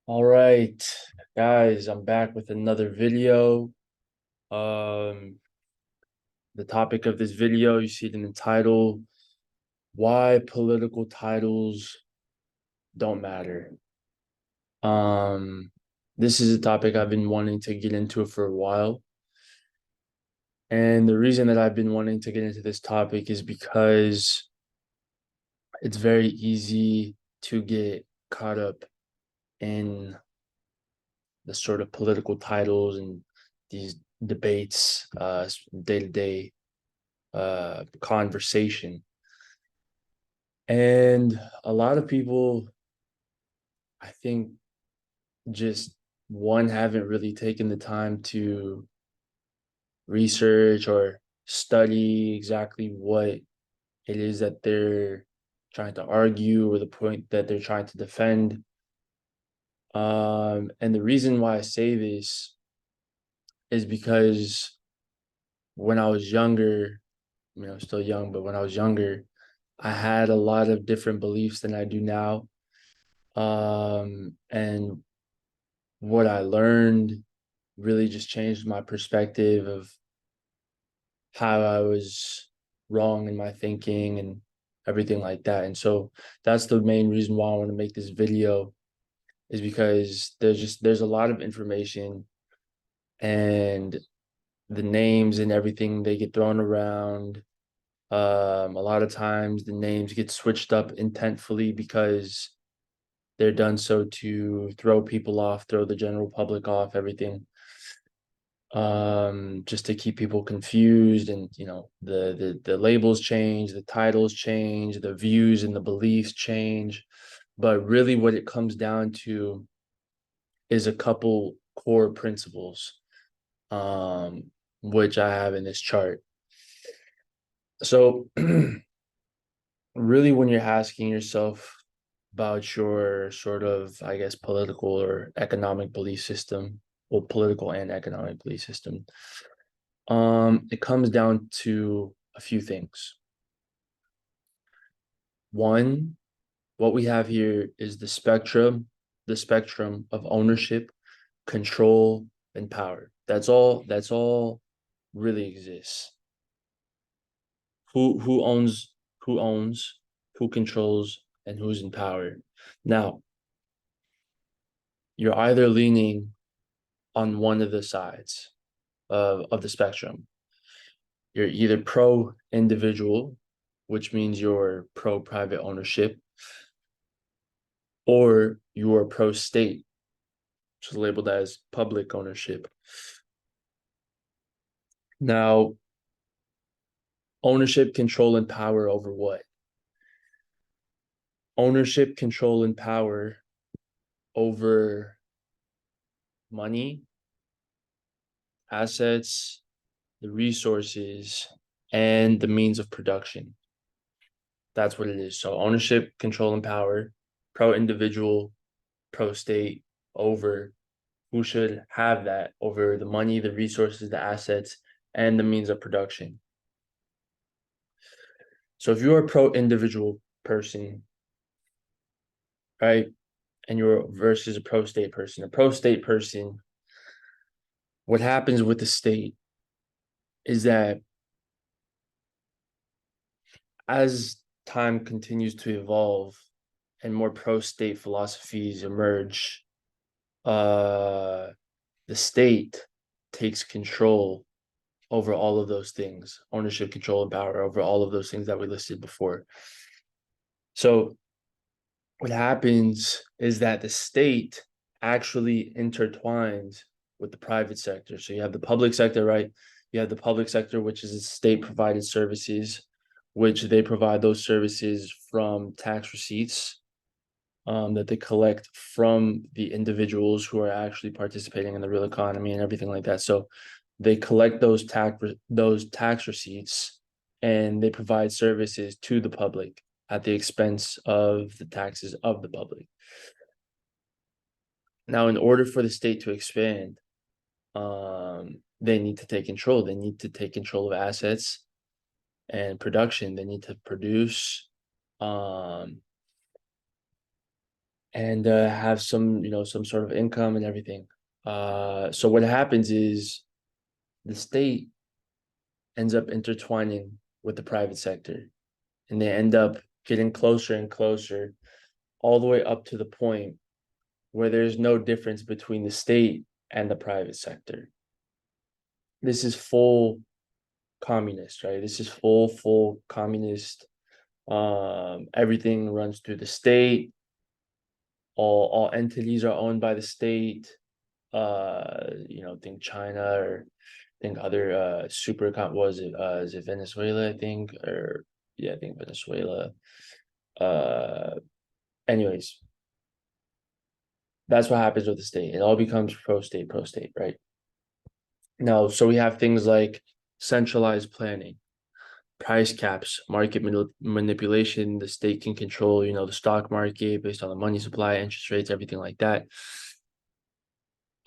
All right, guys, I'm back with another video. Um, the topic of this video, you see it in the title, why political titles don't matter. Um, this is a topic I've been wanting to get into for a while. And the reason that I've been wanting to get into this topic is because it's very easy to get caught up in the sort of political titles and these debates, day to day conversation. And a lot of people, I think, just one haven't really taken the time to research or study exactly what it is that they're trying to argue or the point that they're trying to defend. And the reason why I say this is because when I was younger, I'm still young, but when I was younger, I had a lot of different beliefs than I do now. And what I learned really just changed my perspective of how I was wrong in my thinking and everything like that. And so that's the main reason why I want to make this video, is because there's a lot of information, and the names and everything, they get thrown around. A lot of times the names get switched up intentfully because they're done so to throw people off, throw the general public off, everything, just to keep people confused. And the labels change, the titles change, the views and the beliefs change, but really what it comes down to is a couple core principles, um, which I have in this chart. So really, when you're asking yourself about your sort of, I guess, political or economic belief system, or political and economic belief system, it comes down to a few things. One, what we have here is the spectrum of ownership, control, and power. That's all really exists. Who owns, who controls, and who's in power. Now, you're either leaning on one of the sides of the spectrum. You're either pro individual, which means you're pro private ownership, or you're pro state, which is labeled as public ownership. Now, ownership, control, and power over what? Ownership, control, and power over money, assets, the resources, and the means of production. That's what it is. So ownership, control, and power, pro individual, pro state, over who should have that, over the money, the resources, the assets, and the means of production. So if you're a pro individual person, right, and you're versus a pro state person, what happens with the state is that as time continues to evolve and more pro state philosophies emerge, uh, the state takes control over all of those things, ownership, control, and power over all of those things that we listed before. So what happens is that the state actually intertwines with the private sector. So you have the public sector, right? You have the public sector, which is state provided services, which they provide those services from tax receipts, that they collect from the individuals who are actually participating in the real economy and everything like that. So they collect those tax receipts, and they provide services to the public at the expense of the taxes of the public. Now, in order for the state to expand, they need to take control. They need to take control of assets and production. They need to produce, and have some, some sort of income and everything. So what happens is the state ends up intertwining with the private sector, and they end up getting closer and closer, all the way up to the point where there's no difference between the state and the private sector. This is full communist, right? This is full communist. Everything runs through the state. All entities are owned by the state. Think China, or think other super was it is it Venezuela, I think, or yeah, I think Venezuela. Uh, Anyways, that's what happens with the state. It all becomes pro state, right? Now, so we have things like centralized planning, price caps, market manipulation. The state can control, the stock market based on the money supply, interest rates, everything like that.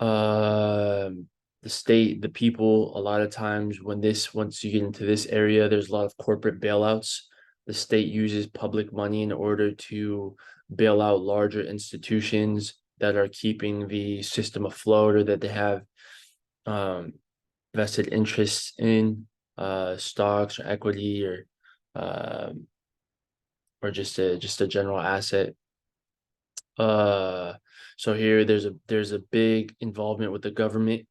Um, the state, the people, a lot of times once you get into this area, there's a lot of corporate bailouts. The state uses public money in order to bail out larger institutions that are keeping the system afloat, or that they have um, vested interests in, stocks or equity, um, or just a general asset. Uh, so here there's a big involvement with the government.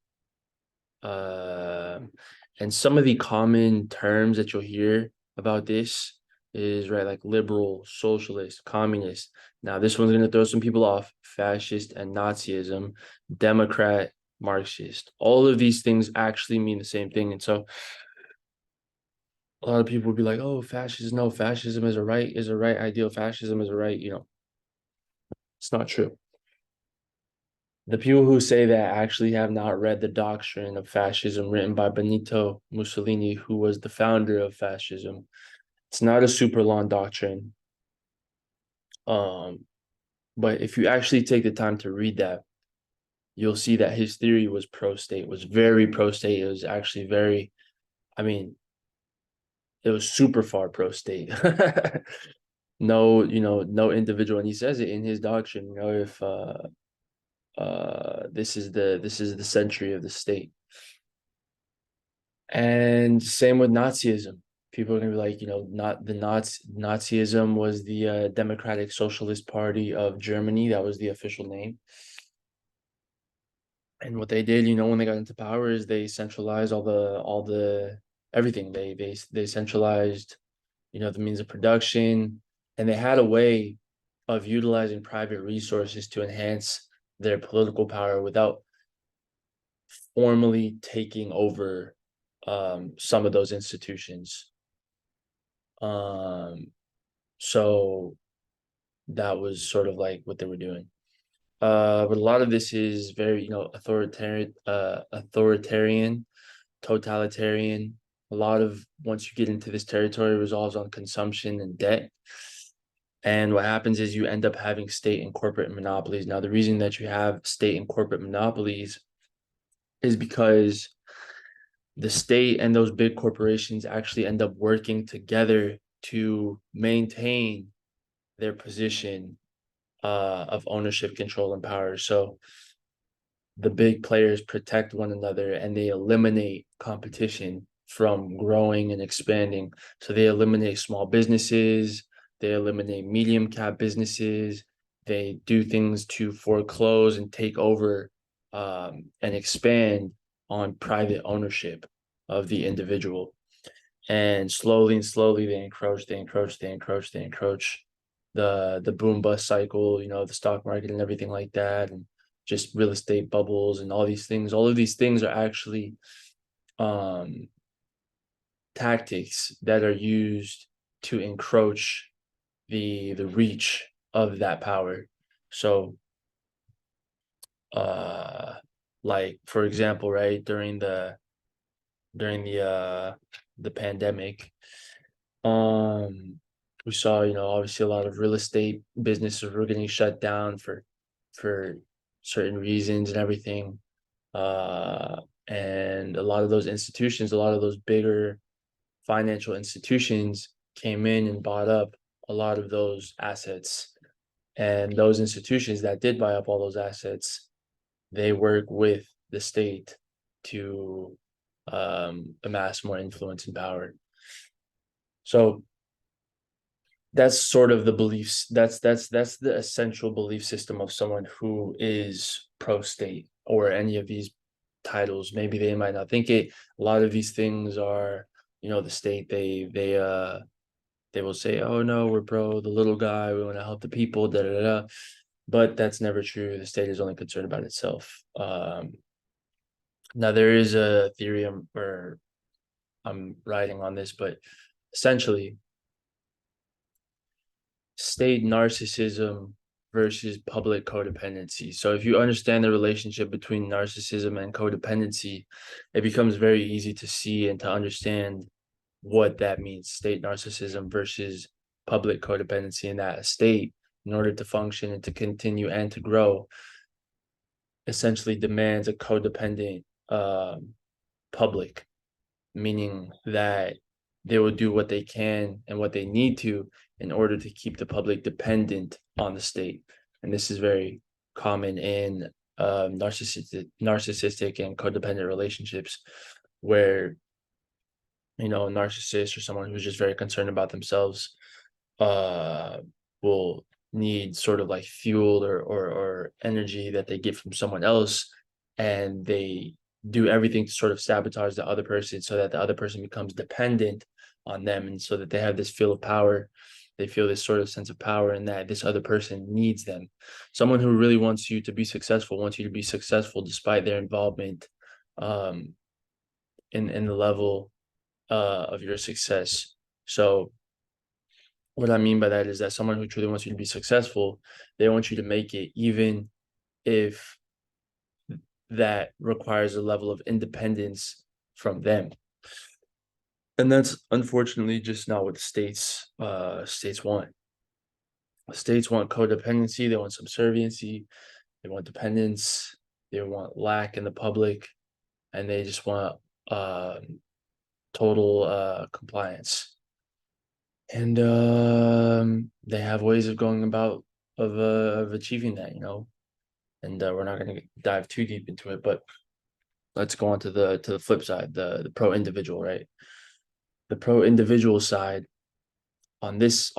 Um, and some of the common terms that you'll hear about this is, right, like liberal, socialist, communist. Now, this one's going to throw some people off: fascist and Nazism, Democrat, Marxist. All of these things actually mean the same thing. And so a lot of people will be like, "Oh, fascism, no, fascism is a right ideal. Fascism is a right, it's not true." The people who say that actually have not read the doctrine of fascism written by Benito Mussolini, who was the founder of fascism. It's not a super long doctrine. Um, but if you actually take the time to read that, you'll see that his theory was pro-state, was very pro-state. It was actually very, I mean, it was super far pro-state. No, no individual, and he says it in his doctrine, if this is the century of the state. And same with Nazism. People are gonna be like, not the Nazism was the Democratic Socialist Party of Germany. That was the official name. And what they did, when they got into power, is they centralized all the everything. They centralized, the means of production, and they had a way of utilizing private resources to enhance their political power without formally taking over some of those institutions. Um, so that was sort of like what they were doing. But a lot of this is very, authoritarian, totalitarian. A lot of, once you get into this territory, resolves on consumption and debt. And what happens is you end up having state and corporate monopolies. Now, the reason that you have state and corporate monopolies is because the state and those big corporations actually end up working together to maintain their position of ownership, control, and power. So the big players protect one another, and they eliminate competition from growing and expanding. So they eliminate small businesses, they eliminate medium cap businesses, they do things to foreclose and take over, and expand on private ownership of the individual. And slowly they encroach the boom bust cycle, the stock market and everything like that, and just real estate bubbles and all these things. All of these things are actually um tactics that are used to encroach the reach of that power. So uh like, for example, right, during the pandemic, um we saw, obviously a lot of real estate businesses were getting shut down for certain reasons and everything. And a lot of those institutions, a lot of those bigger financial institutions came in and bought up a lot of those assets. And those institutions that did buy up all those assets, they work with the state to amass more influence and power. So that's sort of the beliefs. That's the essential belief system of someone who is pro-state or any of these titles. Maybe they might not think it. A lot of these things are, the state. They will say, "Oh no, we're pro the little guy. We want to help the people." Da da da. But that's never true. The state is only concerned about itself. Now there is a theory I'm writing on this, but essentially, state narcissism versus public codependency. So if you understand the relationship between narcissism and codependency, it becomes very easy to see and to understand what that means. State narcissism versus public codependency, in that a state, in order to function and to continue and to grow, essentially demands a codependent public, meaning that they will do what they can and what they need to in order to keep the public dependent on the state. And this is very common in narcissistic and codependent relationships, where a narcissist or someone who's just very concerned about themselves uh, will need sort of like fuel or energy that they get from someone else, and they do everything to sort of sabotage the other person so that the other person becomes dependent on them, and so that they have this feel of power. They feel this sort of sense of power and that this other person needs them. Someone who really wants you to be successful wants you to be successful despite their involvement um, in the level of your success. So what I mean by that is that someone who truly wants you to be successful, they want you to make it, even if that requires a level of independence from them. And that's unfortunately just not what the states want. States want codependency, they want subserviency, they want dependence, they want lack in the public, and they just want total compliance. And they have ways of going about of achieving that, and we're not going to dive too deep into it, but let's go on to the flip side, the pro individual, right? The pro individual side, on this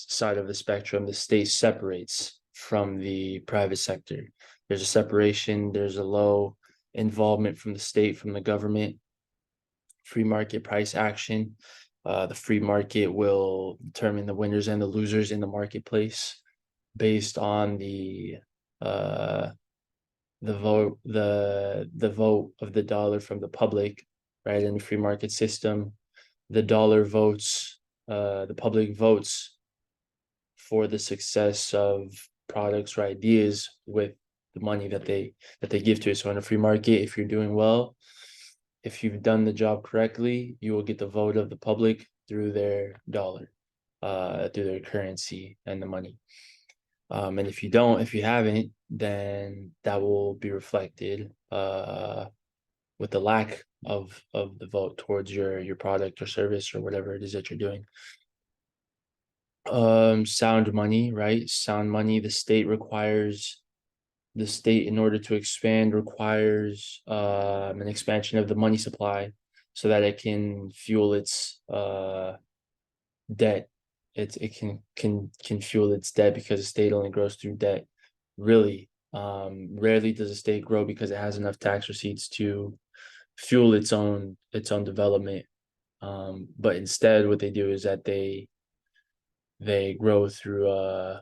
side of the spectrum, the state separates from the private sector. There's a separation, there's a low involvement from the state, from the government, free market price action. The free market will determine the winners and the losers in the marketplace based on uh, the vote of the dollar from the public, right? In the free market system, the dollar votes, the public votes for the success of products or ideas with the money that they give to it. So in a free market, if you're doing well, if you've done the job correctly, you will get the vote of the public through their dollar, through their currency and the money. And if you haven't, then that will be reflected with the lack of the vote towards your product or service or whatever it is that you're doing. Sound money, right? Sound money. The state, in order to expand, requires an expansion of the money supply so that it can fuel its debt. It can fuel its debt, because the state only grows through debt. Really, rarely does a state grow because it has enough tax receipts to fuel its own development. But instead, what they do is that they grow through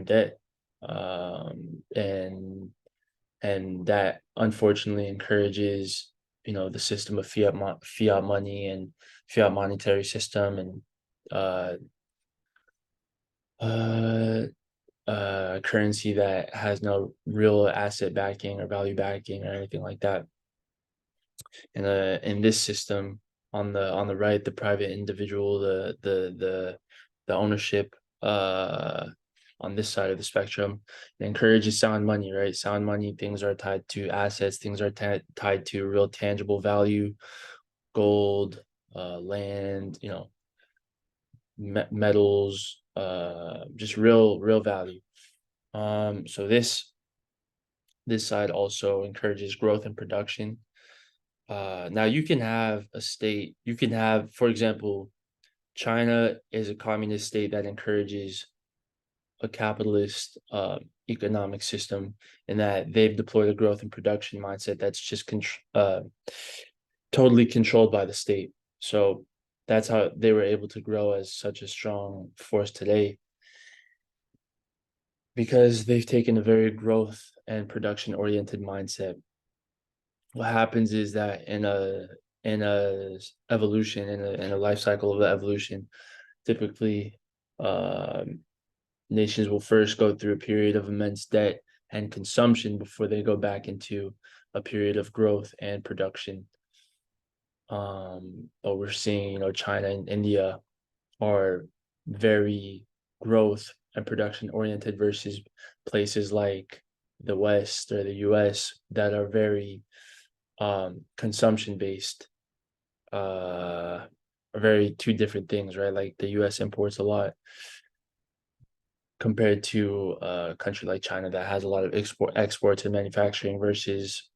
debt, and that unfortunately encourages the system of fiat money and fiat monetary system, and currency that has no real asset backing or value backing or anything like that. And in this system, on the right, the private individual, the ownership, on this side of the spectrum, it encourages sound money, right? Sound money, things are tied to assets, things are tied to real tangible value, gold, land, metals, just real value. So this side also encourages growth and production. Now you can have a state, you can have, for example, China is a communist state that encourages a capitalist economic system, in that they've deployed a growth and production mindset that's just totally controlled by the state. So that's how they were able to grow as such a strong force today, because they've taken a very growth and production oriented mindset. What happens is that in a evolution, in a life cycle of evolution, typically nations will first go through a period of immense debt and consumption before they go back into a period of growth and production. But we're seeing, China and India are very growth and production oriented versus places like the West or the US that are very consumption based. Are very two different things, right? Like the US imports a lot compared to a country like China that has a lot of exports and manufacturing, versus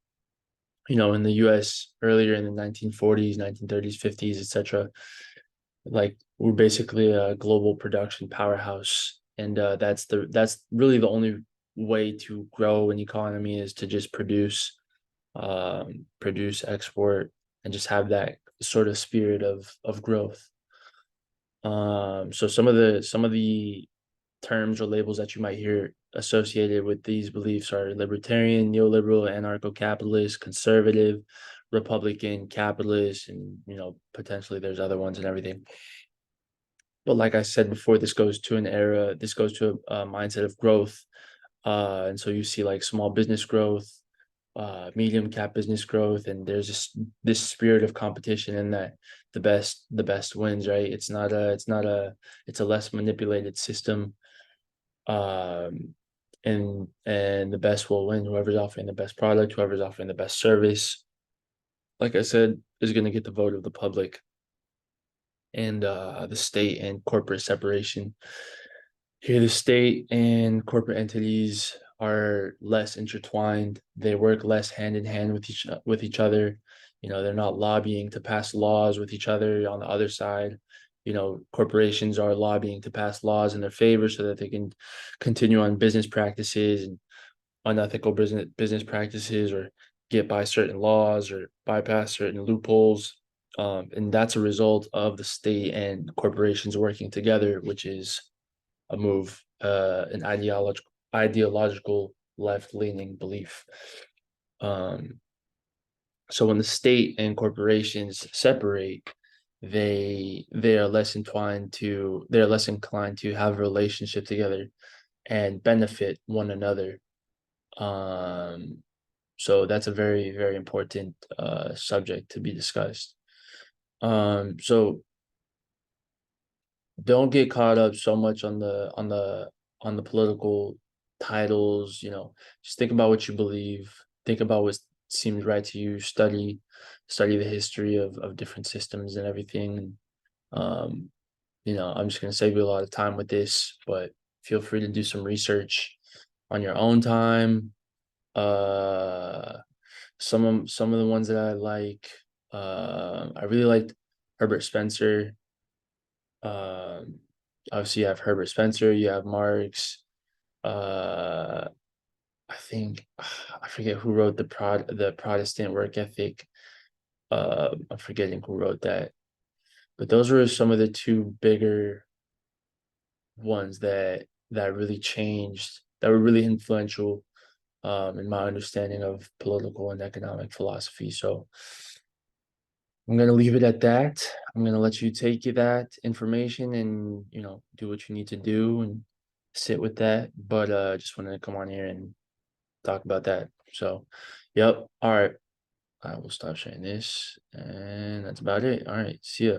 in the US earlier in the 1940s, 1930s, 50s, etc. Like we're basically a global production powerhouse, and that's really the only way to grow an economy, is to just produce, export, and just have that sort of spirit of growth. So some of the terms or labels that you might hear associated with these beliefs are libertarian, neoliberal, anarcho-capitalist, conservative, Republican, capitalist, and potentially there's other ones and everything. But like I said before, this goes to a mindset of growth. And so you see like small business growth, medium cap business growth, and there's this spirit of competition, and that the best wins, right? It's a less manipulated system. Um and and the best will win. Whoever's offering the best product, whoever's offering the best service, like I said, is going to get the vote of the public. And the state and corporate separation. Here, the state and corporate entities are less intertwined. They work less hand in hand with each other. They're not lobbying to pass laws with each other. On the other side, corporations are lobbying to pass laws in their favor so that they can continue on business practices and unethical business practices, or get by certain laws or bypass certain loopholes. And that's a result of the state and corporations working together, which is a move, an ideological left-leaning belief. Um, so when the state and corporations separate, they're less inclined to have a relationship together and benefit one another. Um, so that's a very, very important subject to be discussed. So don't get caught up so much on the political titles. Just think about what you believe. Think about what seems right to you. Study the history of different systems and everything. Um, I'm just gonna save you a lot of time with this, but feel free to do some research on your own time. Uh, some of the ones that I like, I really liked Herbert Spencer. Um, Obviously, you have Herbert Spencer, you have Marx. Uh, I think I forget who wrote the Protestant work ethic. I'm forgetting who wrote that, but those were some of the two bigger ones that really changed, that were really influential in my understanding of political and economic philosophy. So I'm gonna leave it at that. I'm gonna let you take that information and do what you need to do and sit with that. But I just wanted to come on here and talk about that. So, yep. All right. I will stop sharing this, and that's about it. All right. See ya.